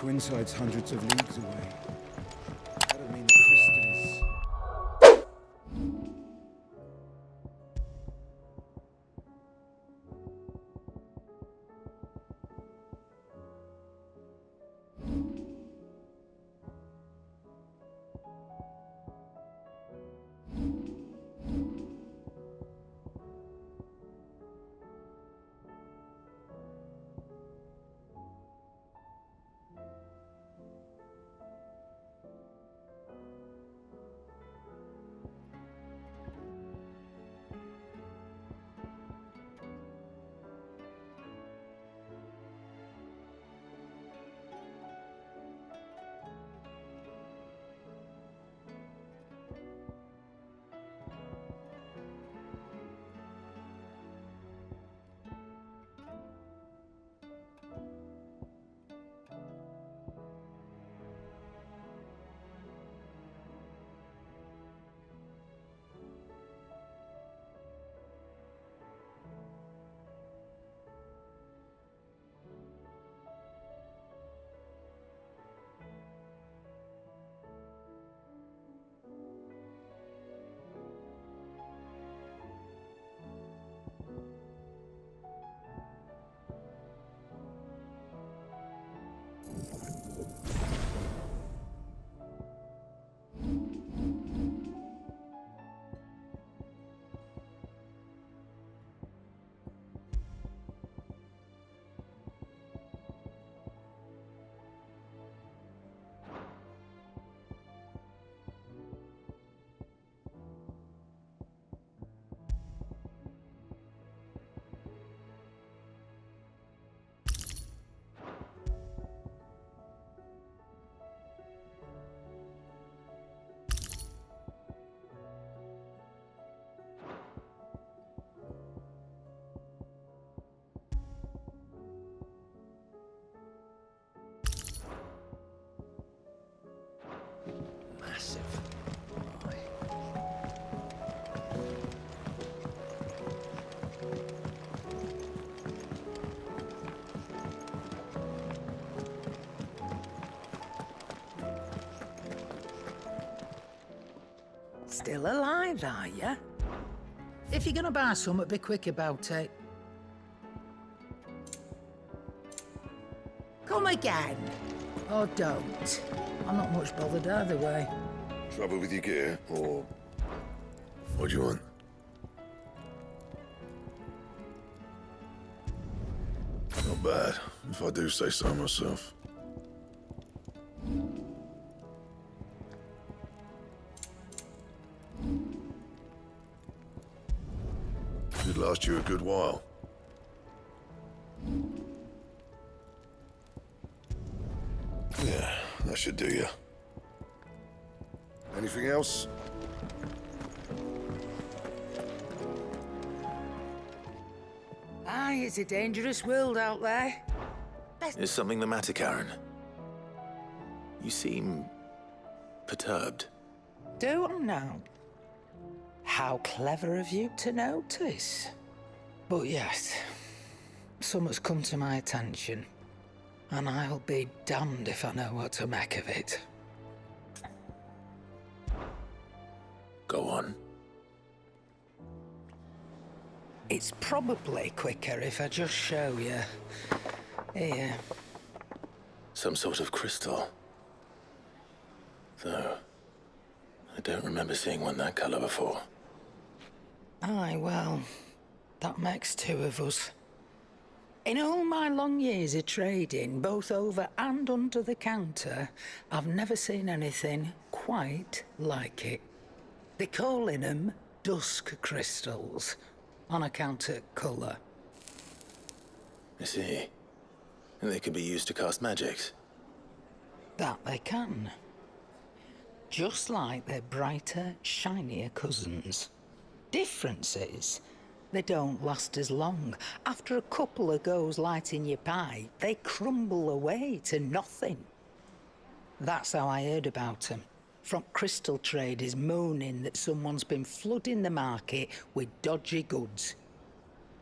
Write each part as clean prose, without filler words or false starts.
Twinside's hundreds of leagues away. That'd mean the crystal is... Still alive, are you? If you're gonna buy something, be quick about it. Come again. Or don't. I'm not much bothered either way. Trouble with your gear, or... What do you want? Not bad, if I do say so myself. Should last you a good while. Yeah, that should do you. Anything else? Aye, it's a dangerous world out there. Is something the matter, Karen? You seem... perturbed. Do I now? How clever of you to notice. But yes, something's come to my attention, and I'll be damned if I know what to make of it. Go on. It's probably quicker if I just show you. Here. Some sort of crystal. Though, I don't remember seeing one that color before. Aye, well, that makes two of us. In all my long years of trading, both over and under the counter, I've never seen anything quite like it. They're calling them dusk crystals, on account of colour. I see. And they could be used to cast magics. That they can. Just like their brighter, shinier cousins. Difference is, they don't last as long. After a couple of goes lighting your pipe, they crumble away to nothing. That's how I heard about them. From crystal traders moaning that someone's been flooding the market with dodgy goods.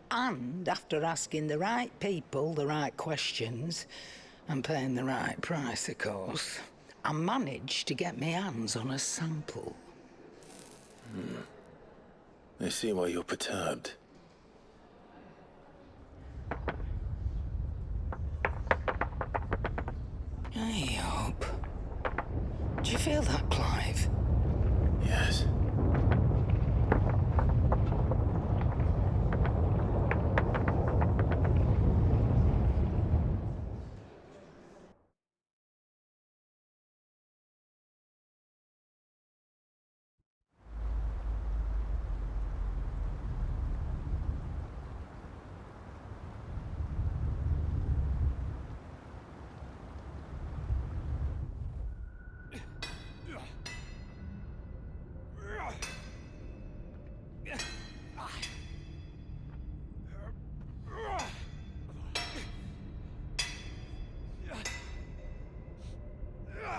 And after asking the right people the right questions, And paying the right price, of course. I managed to get my hands on a sample. I see why you're perturbed. I hope. Do you feel that, Clive? Yes.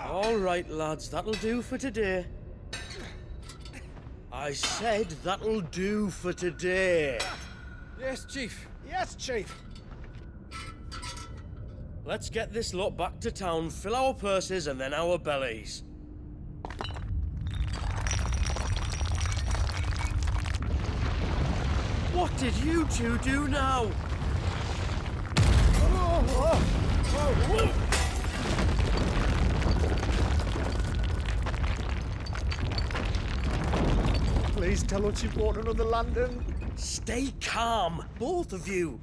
All right, lads, that'll do for today. I said that'll do for today. Yes, Chief. Yes, Chief. Let's get this lot back to town, fill our purses and then our bellies. What did you two do now? Please tell us you bought another lantern. Stay calm, both of you.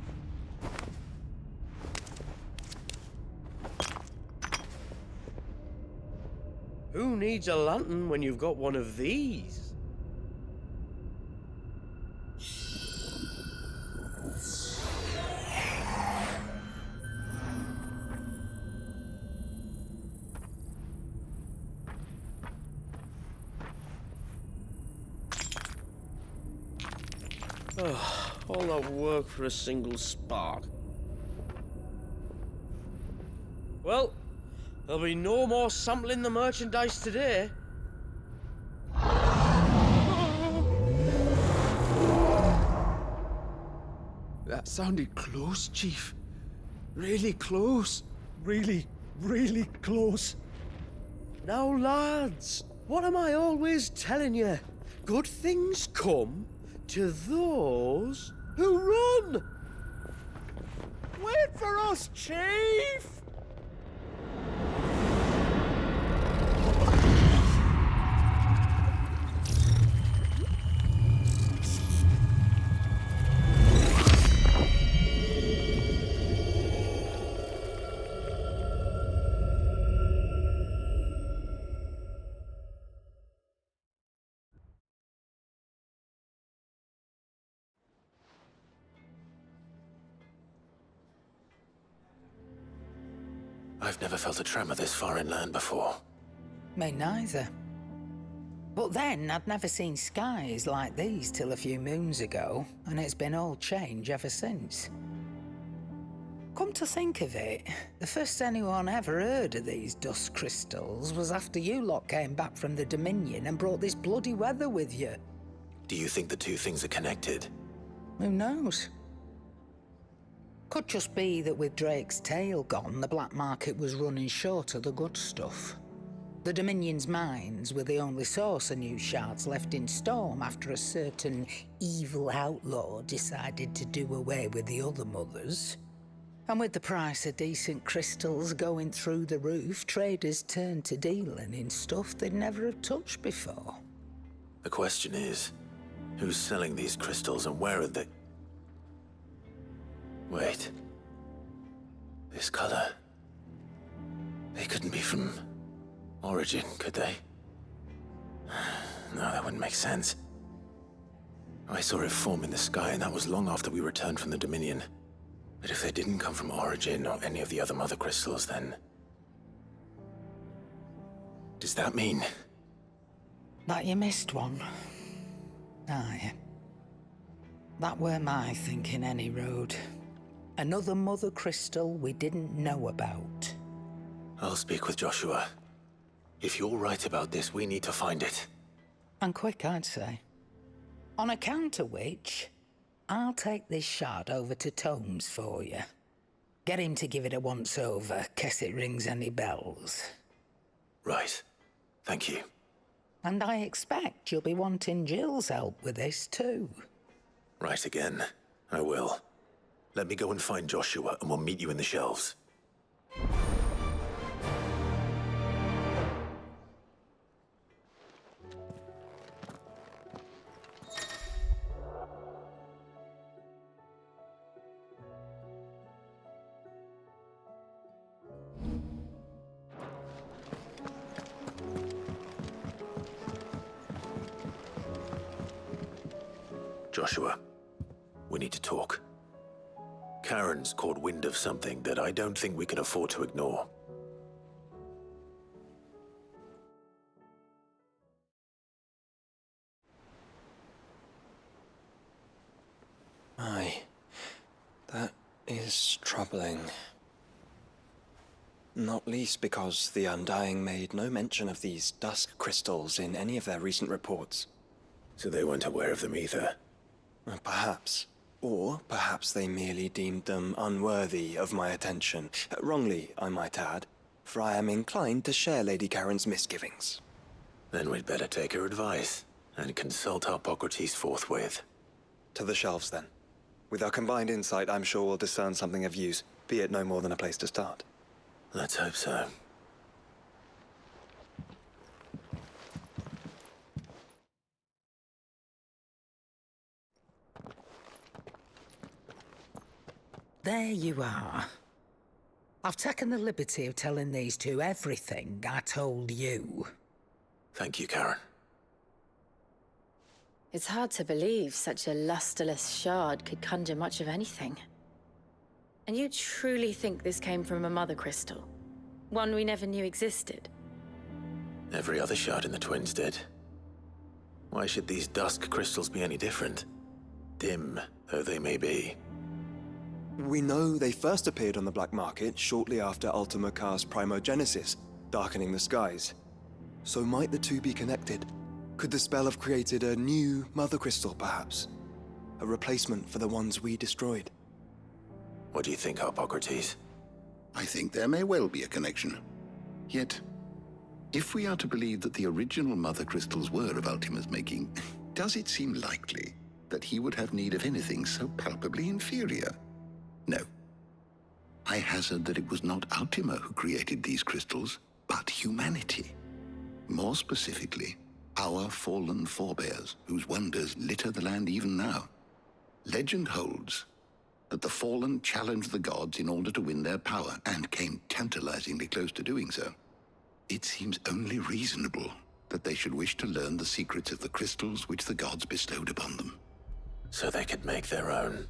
Who needs a lantern when you've got one of these? All that work for a single spark. Well, there'll be no more sampling the merchandise today. That sounded close, Chief. Really close. Really, really close. Now, lads, what am I always telling you? Good things come to those who run! Wait for us, Chief! I've never felt a tremor this far inland before. Me neither. But then, I'd never seen skies like these till a few moons ago, and it's been all change ever since. Come to think of it, the first anyone ever heard of these dust crystals was after you lot came back from the Dominion and brought this bloody weather with you. Do you think the two things are connected? Who knows? Could just be that with Drake's tail gone, the black market was running short of the good stuff. The Dominion's mines were the only source of new shards left in Storm after a certain evil outlaw decided to do away with the other mothers. And with the price of decent crystals going through the roof, traders turned to dealing in stuff they'd never have touched before. The question is, who's selling these crystals and where are they? Wait. This color. They couldn't be from Origin, could they? No, that wouldn't make sense. I saw it form in the sky, and that was long after we returned from the Dominion. But if they didn't come from Origin or any of the other mother crystals, then... does that mean... That you missed one? Aye. That were my thinking, any road. Another mother crystal we didn't know about. I'll speak with Joshua. If you're right about this, we need to find it. And quick, I'd say. On account of which, I'll take this shard over to Tomes for you. Get him to give it a once-over, case it rings any bells. Right. Thank you. And I expect you'll be wanting Jill's help with this too. Right again. I will. Let me go and find Joshua, and we'll meet you in the shelves. Joshua, we need to talk. Karen's caught wind of something that I don't think we can afford to ignore. Aye, that is troubling. Not least because the Undying made no mention of these dusk crystals in any of their recent reports. So they weren't aware of them either. Perhaps. Or perhaps they merely deemed them unworthy of my attention. Wrongly, I might add, for I am inclined to share Lady Karen's misgivings. Then we'd better take her advice and consult Hippocrates forthwith. To the shelves, then. With our combined insight, I'm sure we'll discern something of use, be it no more than a place to start. Let's hope so. There you are. I've taken the liberty of telling these two everything I told you. Thank you, Karen. It's hard to believe such a lusterless shard could conjure much of anything. And you truly think this came from a mother crystal? One we never knew existed? Every other shard in the Twins did. Why should these dusk crystals be any different? Dim though they may be. We know they first appeared on the black market shortly after Ultima Car's primogenesis, darkening the skies. So might the two be connected? Could the spell have created a new mother crystal, perhaps? A replacement for the ones we destroyed? What do you think, Hippocrates? I think there may well be a connection. Yet, if we are to believe that the original mother crystals were of Ultima's making, does it seem likely that he would have need of anything so palpably inferior? No. I hazard that it was not Ultima who created these crystals, but humanity. More specifically, our fallen forebears, whose wonders litter the land even now. Legend holds that the fallen challenged the gods in order to win their power, and came tantalizingly close to doing so. It seems only reasonable that they should wish to learn the secrets of the crystals which the gods bestowed upon them. So they could make their own.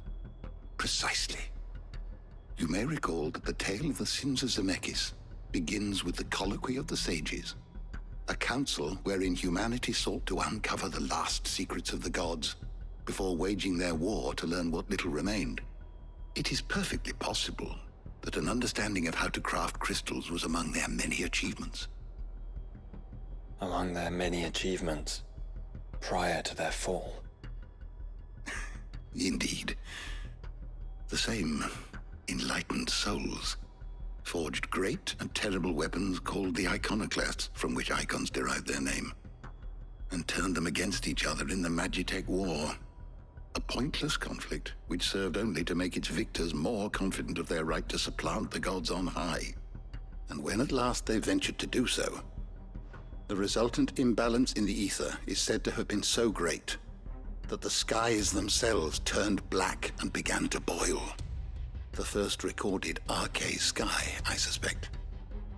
Precisely. You may recall that the tale of the sins of Zemeckis begins with the colloquy of the sages, a council wherein humanity sought to uncover the last secrets of the gods before waging their war to learn what little remained. It is perfectly possible that an understanding of how to craft crystals was among their many achievements. Among their many achievements, prior to their fall. Indeed. The same enlightened souls forged great and terrible weapons called the iconoclasts, from which Eikons derived their name, and turned them against each other in the Magitech War. A pointless conflict which served only to make its victors more confident of their right to supplant the gods on high. And when at last they ventured to do so, the resultant imbalance in the ether is said to have been so great that the skies themselves turned black and began to boil. The first recorded Arcade sky, I suspect.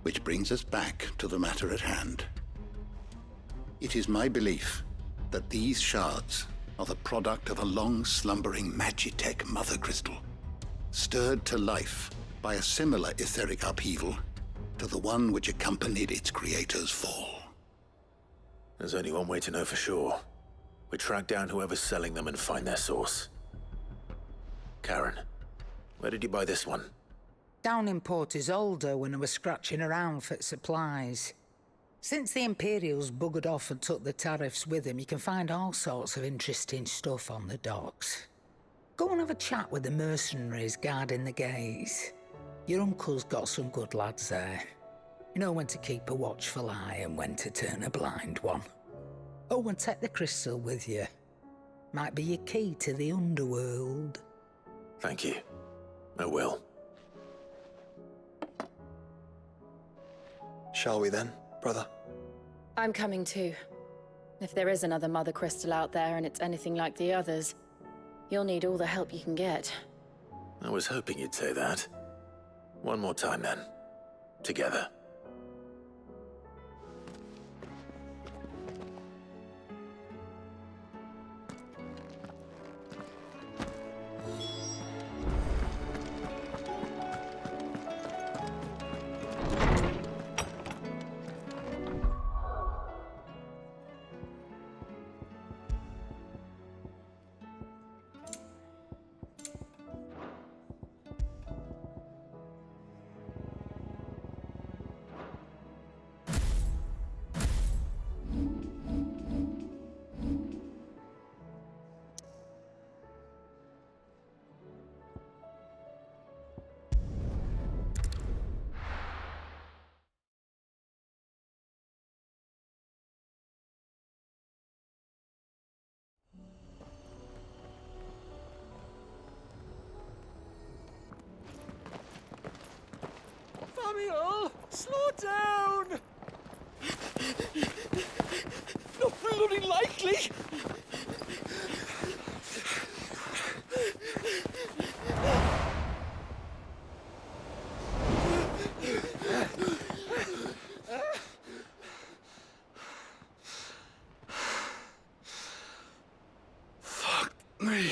Which brings us back to the matter at hand. It is my belief that these shards are the product of a long-slumbering Magitech mother crystal, stirred to life by a similar etheric upheaval to the one which accompanied its creator's fall. There's only one way to know for sure. We track down whoever's selling them and find their source. Karen, where did you buy this one? Down in Port Isolde when I was scratching around for supplies. Since the Imperials buggered off and took the tariffs with them, you can find all sorts of interesting stuff on the docks. Go and have a chat with the mercenaries guarding the gates. Your uncle's got some good lads there. You know when to keep a watchful eye and when to turn a blind one. Oh, and take the crystal with you. Might be your key to the underworld. Thank you. I will. Shall we then, brother? I'm coming too. If there is another Mother Crystal out there and it's anything like the others, you'll need all the help you can get. I was hoping you'd say that. One more time then. Together. Samuel, slow down! Not bloody likely! Fuck me.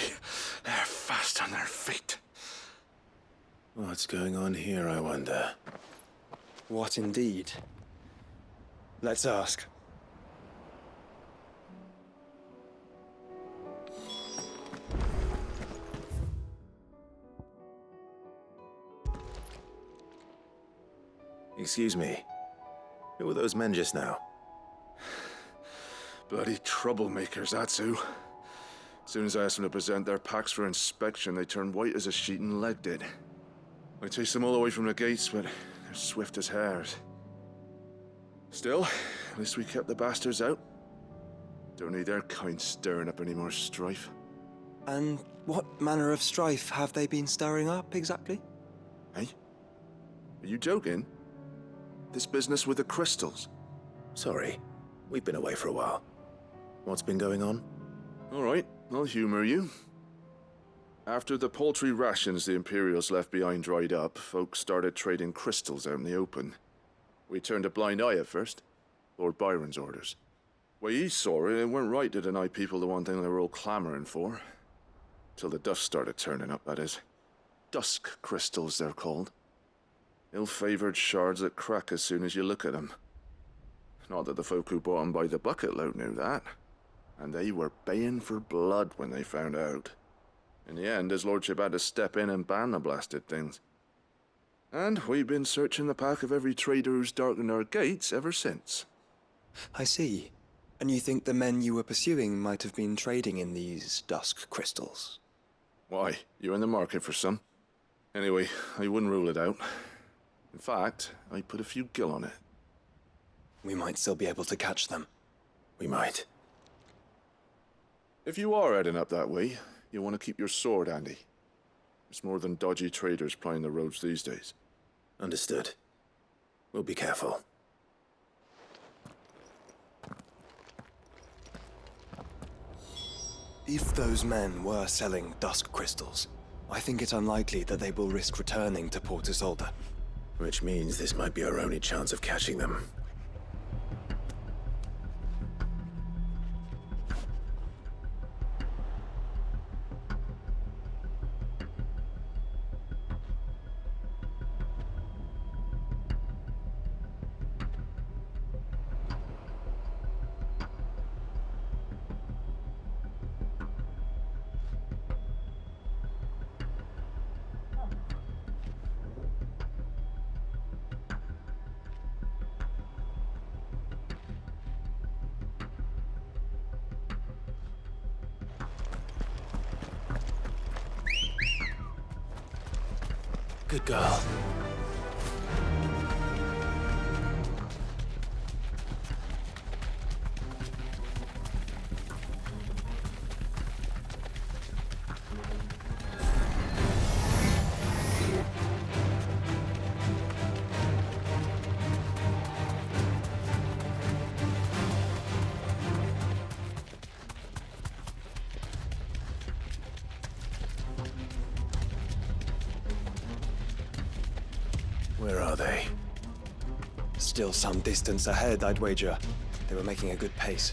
They're fast on their feet. What's going on here, I wonder? What indeed? Let's ask. Excuse me. Who were those men just now? Bloody troublemakers, that's who. As soon as I asked them to present their packs for inspection, they turned white as a sheet and lead did. I chased them all away from the gates, but they're swift as hares. Still, at least we kept the bastards out. Don't need their kind stirring up any more strife. And what manner of strife have they been stirring up exactly? Hey? Are you joking? This business with the crystals? Sorry. We've been away for a while. What's been going on? All right, I'll humor you. After the paltry rations the Imperials left behind dried up, folks started trading crystals out in the open. We turned a blind eye at first. Lord Byron's orders. Way he saw it, it weren't right to deny people the one thing they were all clamoring for. Till the dust started turning up, that is. Dusk crystals, they're called. Ill-favored shards that crack as soon as you look at them. Not that the folk who bought them by the bucket load knew that. And they were baying for blood when they found out. In the end, his lordship had to step in and ban the blasted things. And we've been searching the pack of every trader who's darkened our gates ever since. I see. And you think the men you were pursuing might have been trading in these dusk crystals? Why, you're in the market for some. Anyway, I wouldn't rule it out. In fact, I'd put a few gil on it. We might still be able to catch them. We might. If you are heading up that way, you'll want to keep your sword handy. There's more than dodgy traders plying the roads these days. Understood. We'll be careful. If those men were selling dusk crystals, I think it unlikely that they will risk returning to Port Isolde. Which means this might be our only chance of catching them. Good girl. Where are they? Still some distance ahead, I'd wager. They were making a good pace.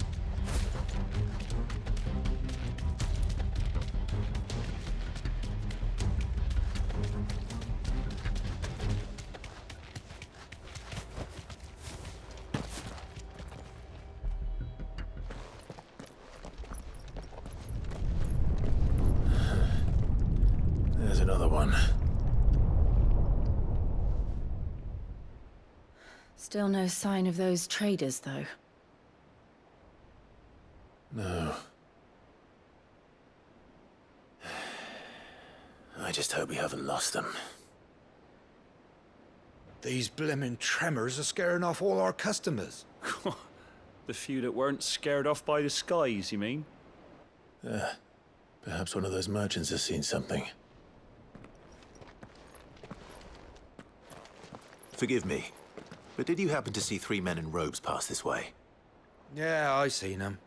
There's another one. Still no sign of those traders, though. No. I just hope we haven't lost them. These blimmin' tremors are scaring off all our customers. The few that weren't scared off by the skies, you mean? Perhaps one of those merchants has seen something. Forgive me, but did you happen to see 3 men in robes pass this way? Yeah, I seen them.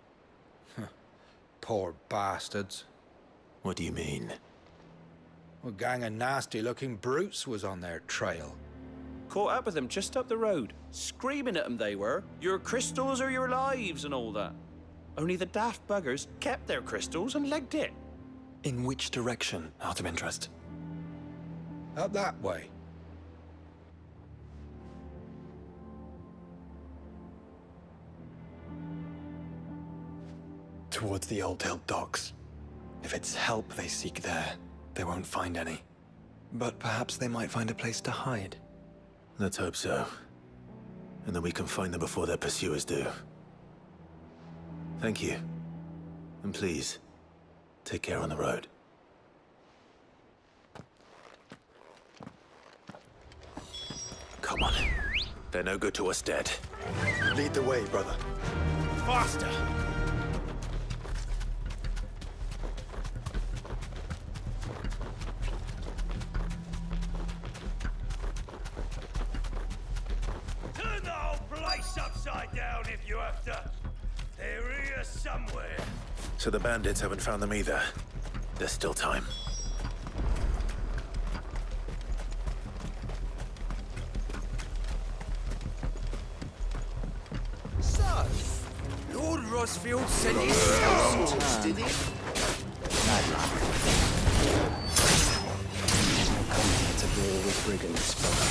Poor bastards. What do you mean? A gang of nasty-looking brutes was on their trail. Caught up with them just up the road. Screaming at them they were. Your crystals or your lives and all that. Only the daft buggers kept their crystals and legged it. In which direction, out of interest? Up that way. Towards the Old Hill docks. If it's help they seek there, they won't find any. But perhaps they might find a place to hide. Let's hope so. And then we can find them before their pursuers do. Thank you. And please, take care on the road. Come on. They're no good to us dead. Lead the way, brother. Faster! Turn the whole place upside down if you have to. They're here somewhere. So the bandits haven't found them either. There's still time. So, Lord Rosfield sent his scout, did he? Come here to deal with brigands, brother.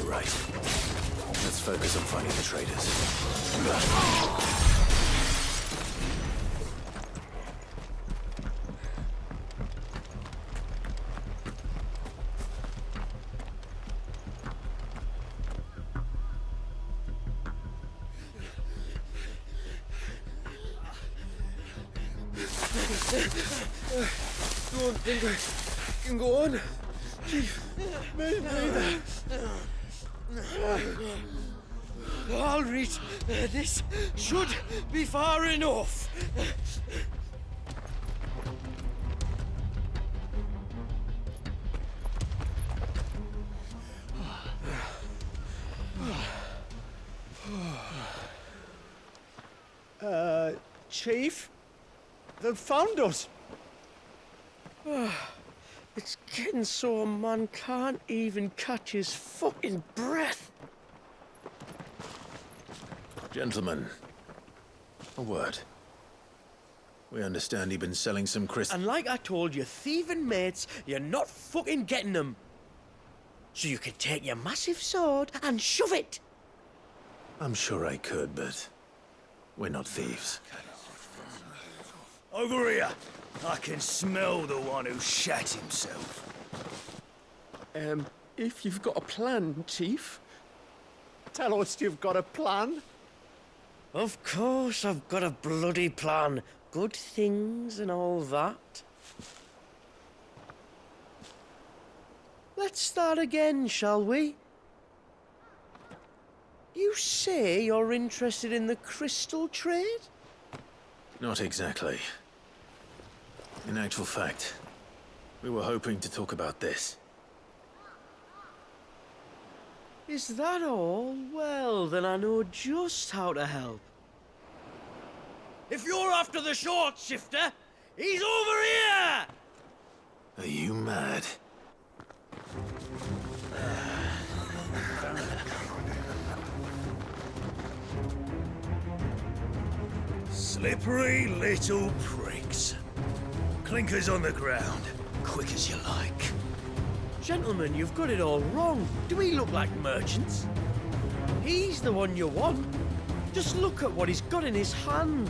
You're right. Let's focus on finding the traders. Don't think I can go on. Chief, neither. I'll reach. This should be far enough. Chief? They've found us. It's getting so a man can't even catch his fucking breath. Gentlemen, a word. We understand you've been selling some crystals. And like I told your thieving mates, you're not fucking getting them. So you can take your massive sword and shove it. I'm sure I could, but we're not thieves. Over here. I can smell the one who shat himself. If you've got a plan, Chief, tell us you've got a plan. Of course I've got a bloody plan. Good things and all that. Let's start again, shall we? You say you're interested in the crystal trade? Not exactly. In actual fact, we were hoping to talk about this. Is that all? Well, then I know just how to help. If you're after the short shifter, he's over here! Are you mad? Slippery little pricks. Clinkers on the ground, quick as you like. Gentlemen, you've got it all wrong. Do we look like merchants? He's the one you want. Just look at what he's got in his hand.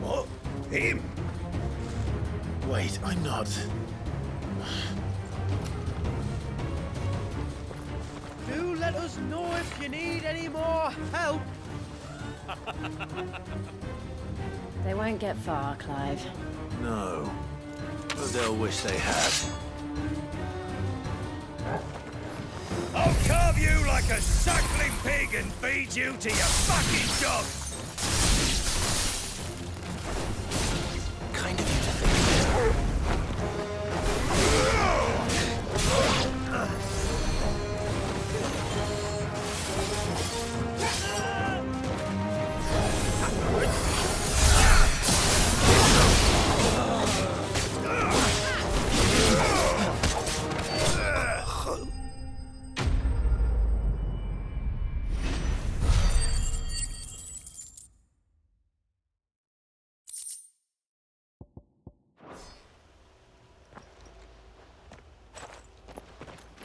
What? Him? Wait, I'm not. Do let us know if you need any more help. They won't get far, Clive. No. But they'll wish they had. I'll carve you like a suckling pig and feed you to your fucking dog! Kind of you to think.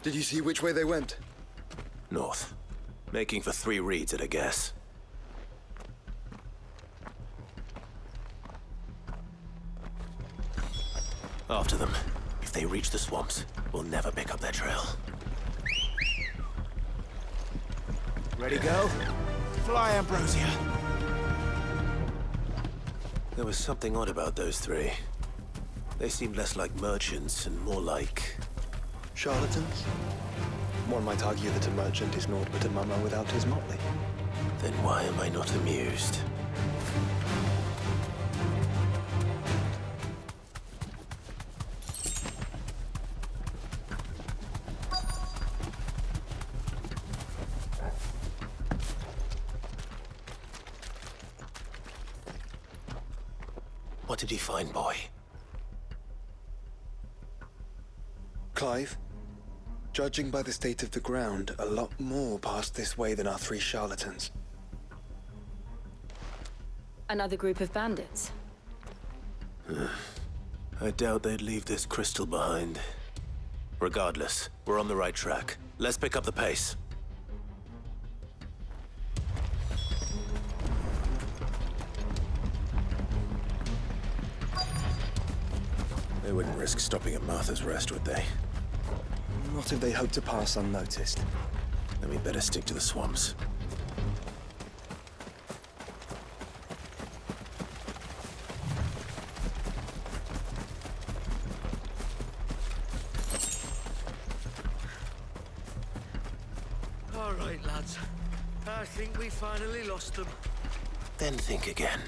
Did you see which way they went? North. Making for 3 reads at a guess. After them. If they reach the swamps, we'll never pick up their trail. Ready, go? Fly, Ambrosia. There was something odd about those 3. They seemed less like merchants and more like... Charlatans? One might argue that a merchant is naught but a mummer without his motley. Then why am I not amused? What did he find, boy? Clive? Judging by the state of the ground, a lot more passed this way than our 3 charlatans. Another group of bandits. I doubt they'd leave this crystal behind. Regardless, we're on the right track. Let's pick up the pace. They wouldn't risk stopping at Martha's Rest, would they? Not if they hope to pass unnoticed. Then we'd better stick to the swamps. All right, lads. I think we finally lost them. Then think again.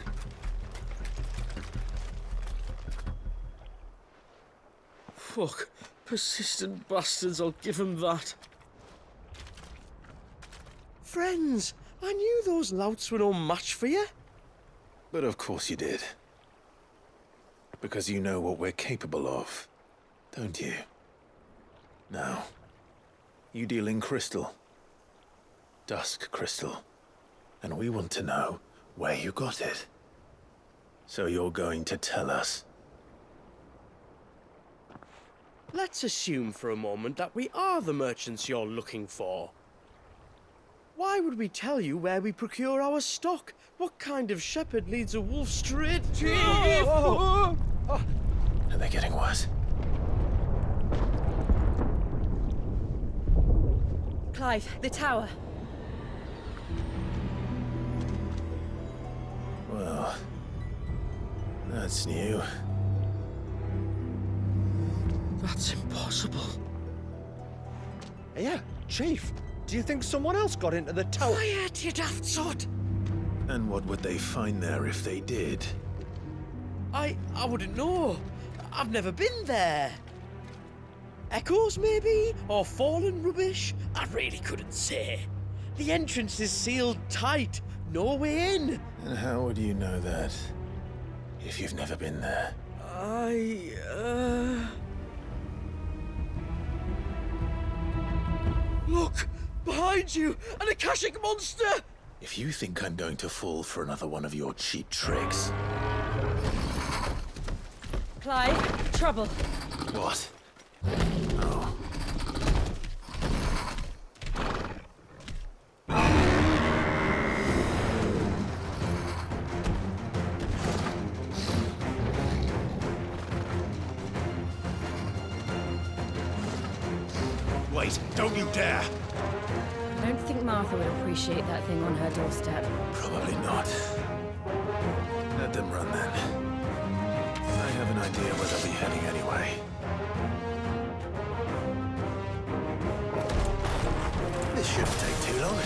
Fuck. Persistent bastards, I'll give them that. Friends, I knew those louts were no match for you. But of course you did. Because you know what we're capable of, don't you? Now, you deal in crystal. Dusk crystal. And we want to know where you got it. So you're going to tell us. Let's assume for a moment that we are the merchants you're looking for. Why would we tell you where we procure our stock? What kind of shepherd leads a wolf straight to... Are they getting worse? Clive, the tower. Well, that's new. That's impossible. Yeah, Chief. Do you think someone else got into the tower? Quiet, you daft sod! And what would they find there if they did? I wouldn't know. I've never been there. Echoes, maybe? Or fallen rubbish? I really couldn't say. The entrance is sealed tight. No way in. And how would you know that? If you've never been there? Look! Behind you! An Akashic monster! If you think I'm going to fall for another one of your cheap tricks... Clive, trouble. What? Oh. Wait, don't you dare! I don't think Martha would appreciate that thing on her doorstep. Probably not. Let them run then. I have an idea where they'll be heading anyway. This shouldn't take too long.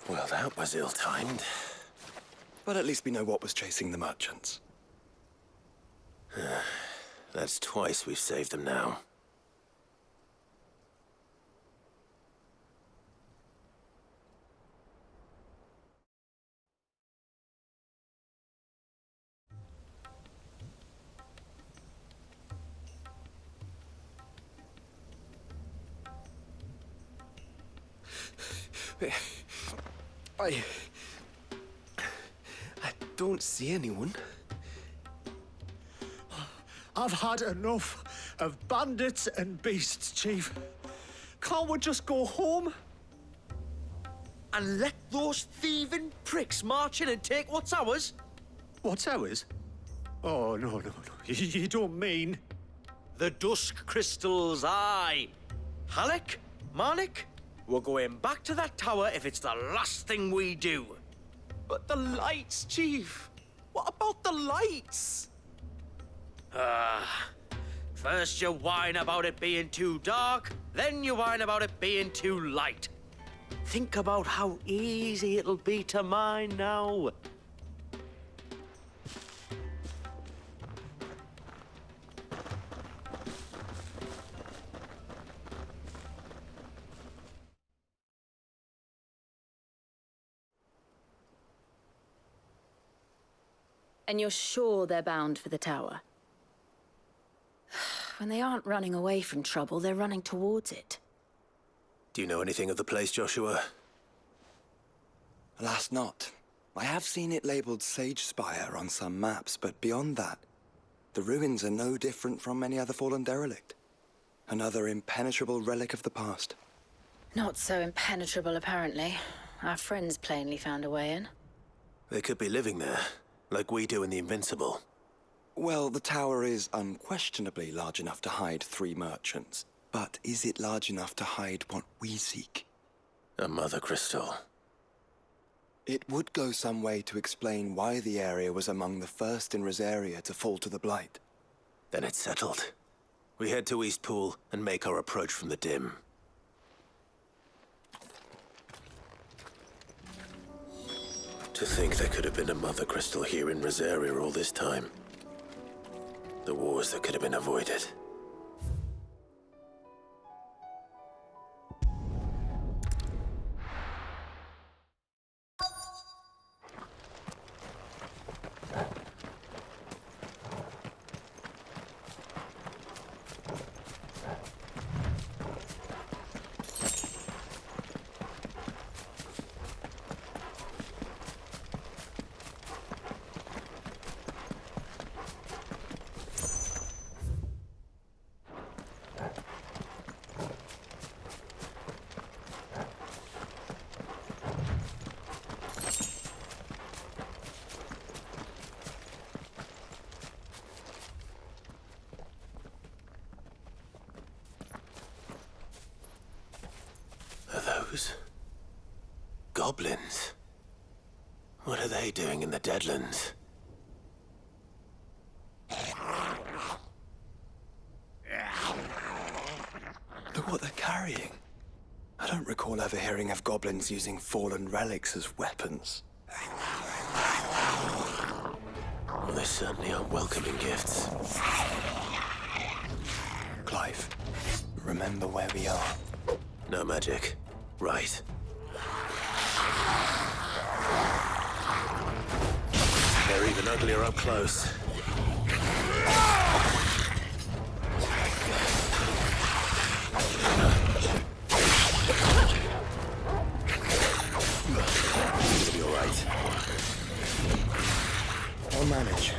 Well, that was ill-timed. But at least we know what was chasing the merchants. That's twice we've saved them now. I don't see anyone. I've had enough of bandits and beasts, Chief. Can't we just go home? And let those thieving pricks march in and take what's ours? What's ours? Oh, no. You don't mean... The dusk crystals, aye. Halleck, Marnik, we're going back to that tower if it's the last thing we do. But the lights, Chief! What about the lights? First you whine about it being too dark, then you whine about it being too light. Think about how easy it'll be to mine now. And you're sure they're bound for the tower? When they aren't running away from trouble, they're running towards it. Do you know anything of the place, Joshua? Alas, not. I have seen it labeled Sage Spire on some maps, but beyond that, the ruins are no different from any other fallen derelict. Another impenetrable relic of the past. Not so impenetrable, apparently. Our friends plainly found a way in. They could be living there, like we do in the Invincible. Well, the tower is unquestionably large enough to hide 3 merchants. But is it large enough to hide what we seek? A mother crystal. It would go some way to explain why the area was among the first in Rosaria to fall to the Blight. Then it's settled. We head to Eastpool and make our approach from the dim. To think there could have been a Mother Crystal here in Rosaria all this time. The wars that could have been avoided. Goblins? What are they doing in the Deadlands? Look what they're carrying. I don't recall ever hearing of goblins using fallen relics as weapons. Well, they certainly aren't welcoming gifts. Clive, remember where we are. No magic. Right. They're even uglier up close. It'll be all right. I'll manage.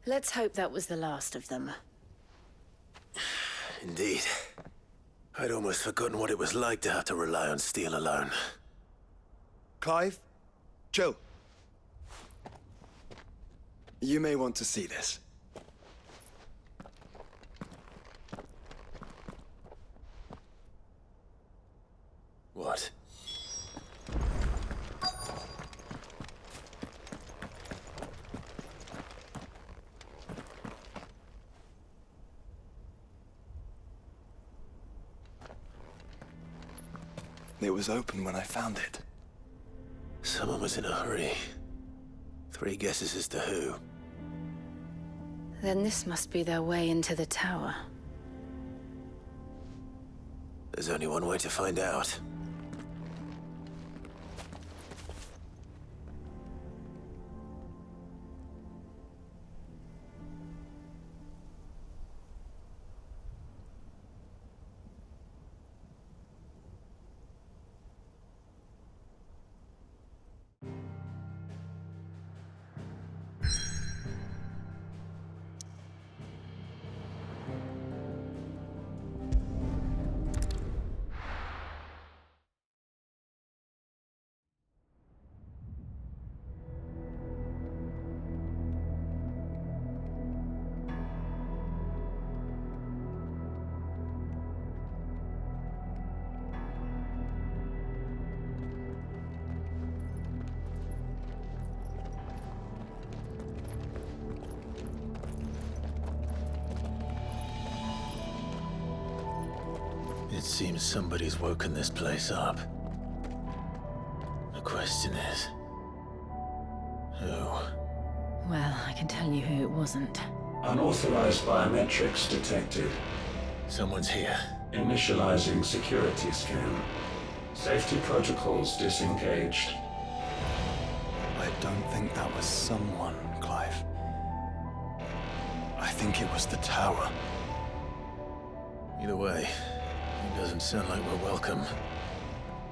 Let's hope that was the last of them. Indeed. I'd almost forgotten what it was like to have to rely on steel alone. Clive? Joe? You may want to see this. What? It was open when I found it. Someone was in a hurry. 3 guesses as to who. Then this must be their way into the tower. There's only one way to find out. It seems somebody's woken this place up. The question is, who? Well, I can tell you who it wasn't. Unauthorized biometrics detected. Someone's here. Initializing security scan. Safety protocols disengaged. I don't think that was someone, Clive. I think it was the tower. Either way, it doesn't sound like we're welcome.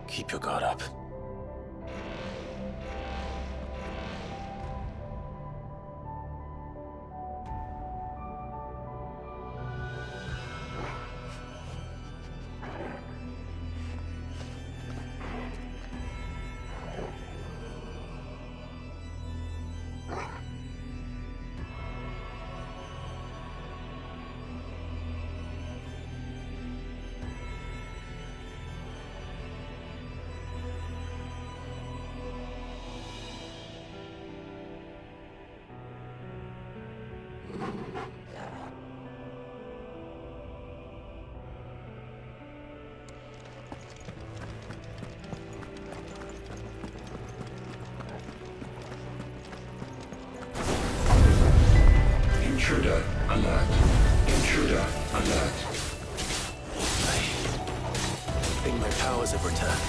Keep your guard up. my powers have returned.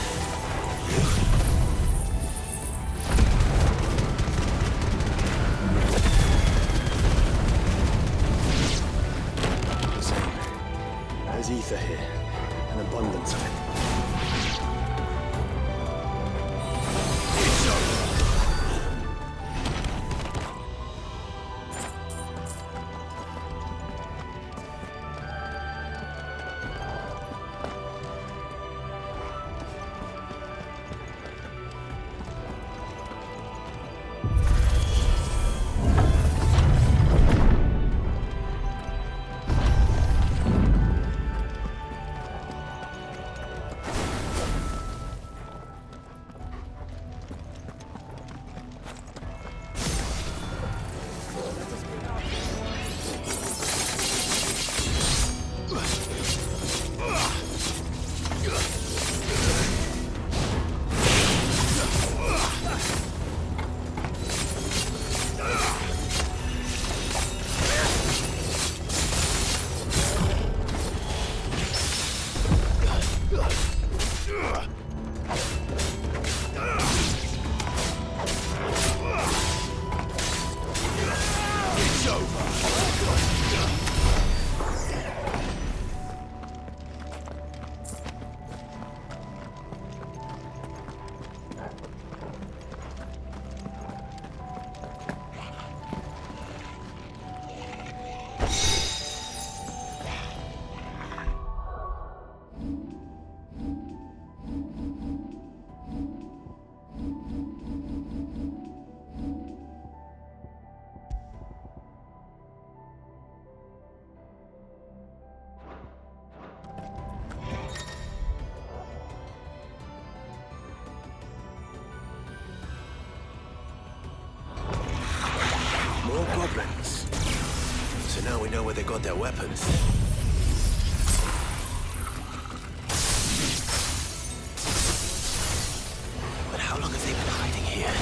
Same. There's ether here. An abundance of it. More goblins. So now we know where they got their weapons. But how long have they been hiding here?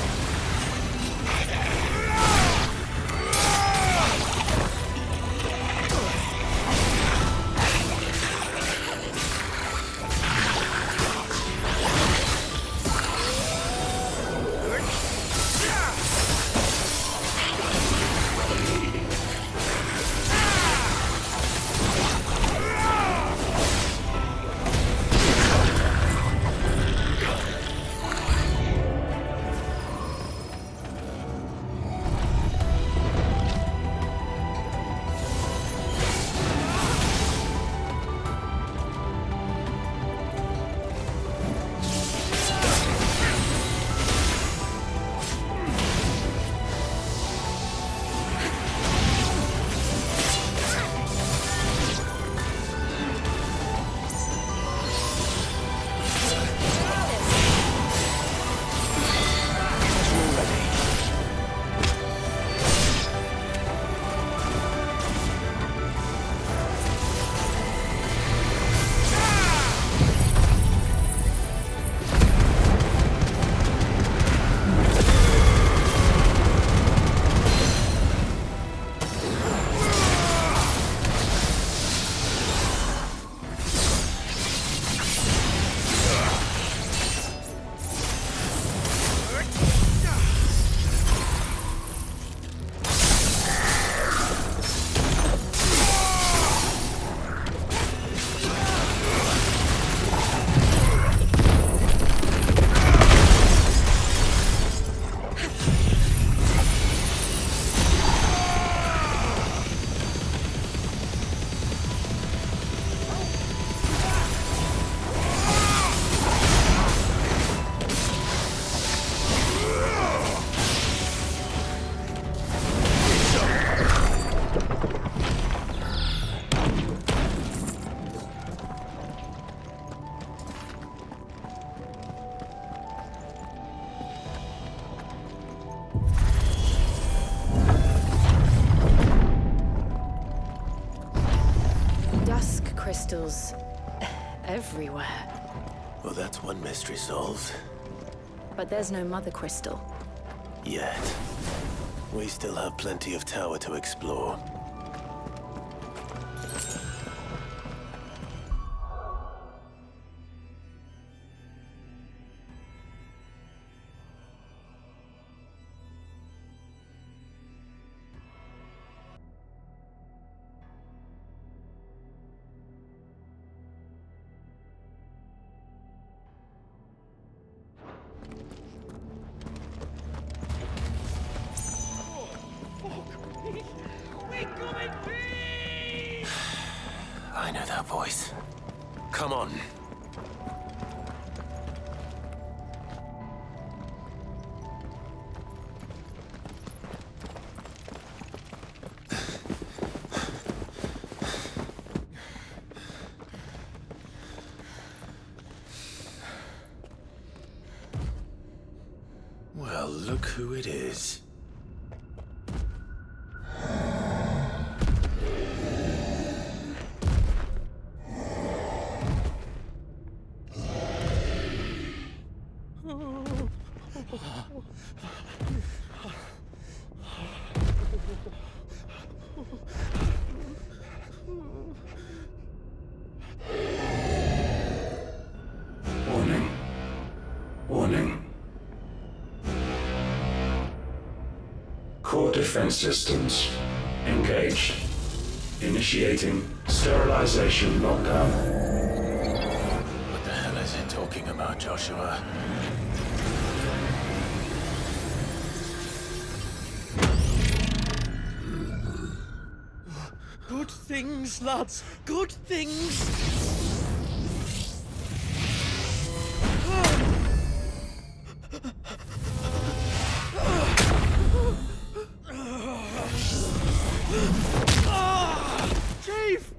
Crystals everywhere. Well, that's one mystery solved. But there's no mother crystal. Yet. We still have plenty of tower to explore. Come on. Well, look who it is. Warning. Warning. Core defense systems engaged. Initiating sterilization lockdown. What the hell is it talking about, Joshua? Good things, lads. Good things. Chief!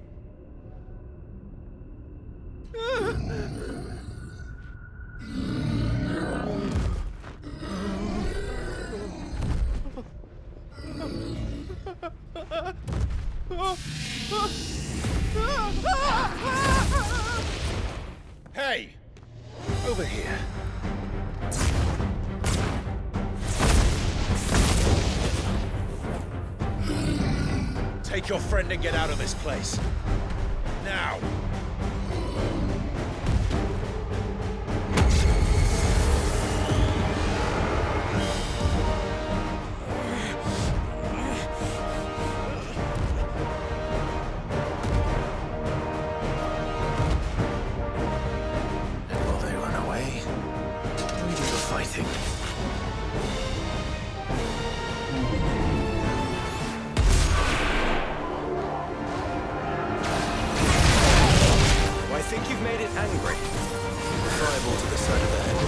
Hey! Over here. Take your friend and get out of this place. Now! And will they run away? We do the fighting. I think you've made it angry. Fireball to the side of the head.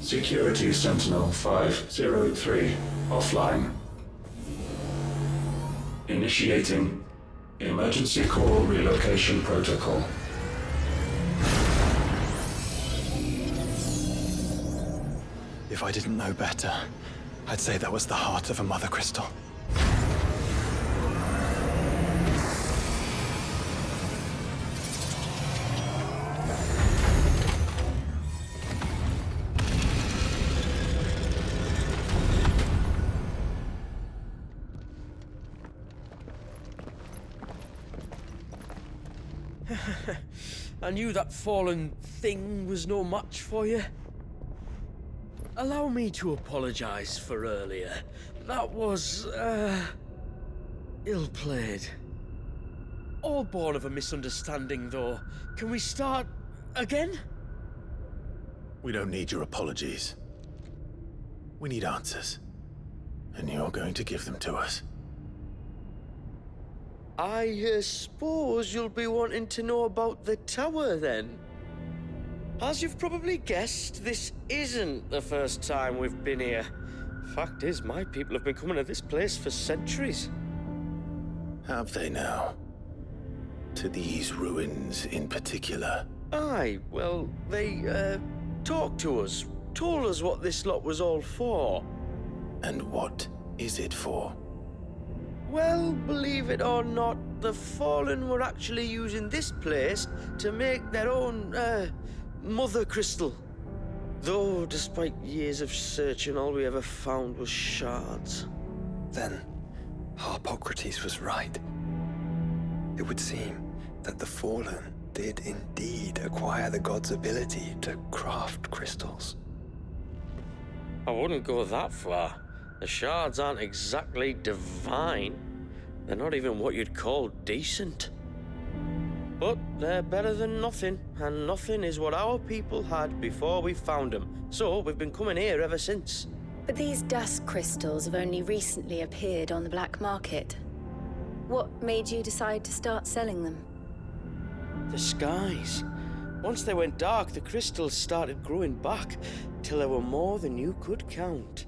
Security Sentinel 503 offline. Initiating Emergency Call Relocation Protocol. If I didn't know better, I'd say that was the heart of a mother crystal. I knew that fallen thing was no match for you. Allow me to apologize for earlier. That was, ill-played. All born of a misunderstanding, though. Can we start again? We don't need your apologies. We need answers. And you're going to give them to us. I suppose you'll be wanting to know about the tower, then? As you've probably guessed, this isn't the first time we've been here. Fact is, my people have been coming to this place for centuries. Have they now? To these ruins in particular? Aye, well, they, talked to us. Told us what this lot was all for. And what is it for? Well, believe it or not, the Fallen were actually using this place to make their own, mother crystal. Though, despite years of searching, all we ever found was shards. Then, Harpocrates was right. It would seem that the Fallen did indeed acquire the god's ability to craft crystals. I wouldn't go that far. The shards aren't exactly divine. They're not even what you'd call decent. But they're better than nothing, and nothing is what our people had before we found them. So we've been coming here ever since. But these dust crystals have only recently appeared on the black market. What made you decide to start selling them? The skies. Once they went dark, the crystals started growing back, till there were more than you could count.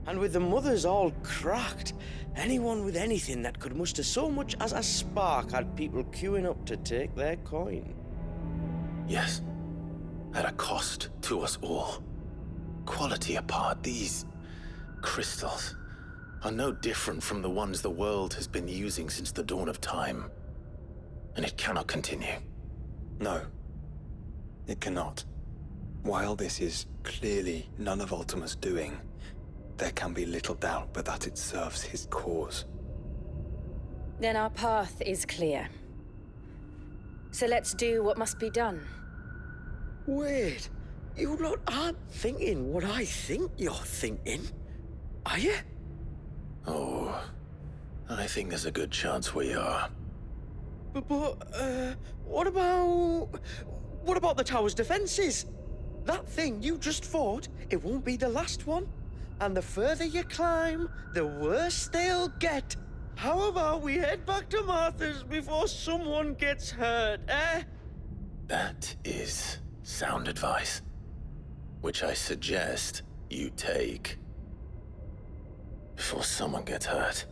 And with the mothers all cracked, anyone with anything that could muster so much as a spark had people queuing up to take their coin. Yes, at a cost to us all. Quality apart, these crystals are no different from the ones the world has been using since the dawn of time. And it cannot continue. No, it cannot. While this is clearly none of Ultima's doing, there can be little doubt but that it serves his cause. Then our path is clear. So let's do what must be done. Wait, you lot aren't thinking what I think you're thinking, are you? Oh, I think there's a good chance we are. But what about the tower's defenses? That thing you just fought, it won't be the last one. And the further you climb, the worse they'll get. How about we head back to Martha's before someone gets hurt, eh? That is sound advice, which I suggest you take before someone gets hurt.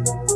You